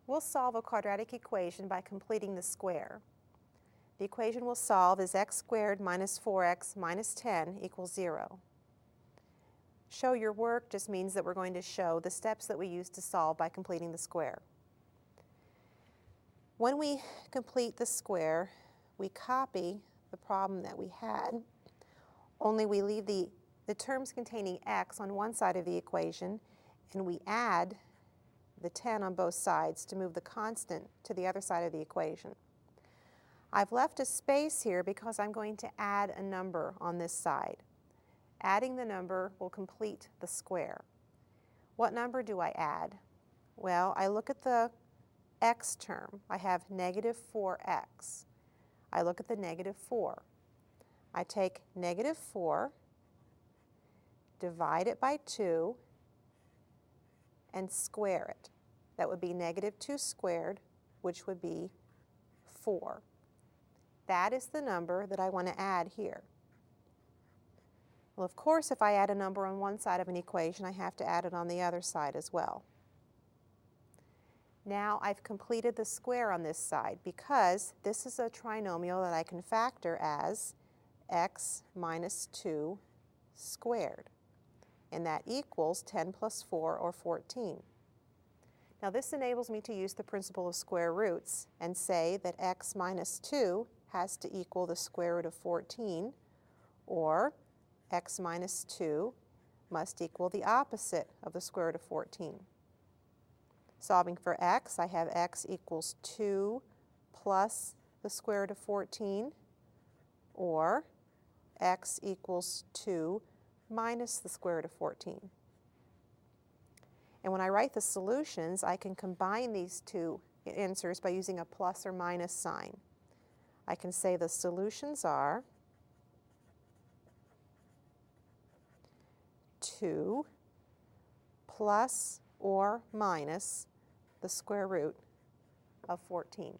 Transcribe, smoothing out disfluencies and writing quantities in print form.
We'll solve a quadratic equation by completing the square. The equation we'll solve is x squared minus 4x minus 10 equals 0. Show your work just means that we're going to show the steps that we use to solve by completing the square. When we complete the square, we copy the problem that we had, only we leave the terms containing x on one side of the equation, and we add the 10 on both sides to move the constant to the other side of the equation. I've left a space here because I'm going to add a number on this side. Adding the number will complete the square. What number do I add? Well, I look at the x term. I have negative 4x. I look at the negative 4. I take negative 4, divide it by 2, and square it. That would be negative 2 squared, which would be 4. That is the number that I want to add here. Well, of course, if I add a number on one side of an equation, I have to add it on the other side as well. Now I've completed the square on this side because this is a trinomial that I can factor as x minus 2 squared. And that equals 10 plus 4, or 14. Now this enables me to use the principle of square roots and say that x minus 2 has to equal the square root of 14, or x minus 2 must equal the opposite of the square root of 14. Solving for x, I have x equals 2 plus the square root of 14, or x equals 2 minus the square root of 14. And when I write the solutions, I can combine these two answers by using a plus or minus sign. I can say the solutions are 2 plus or minus the square root of 14.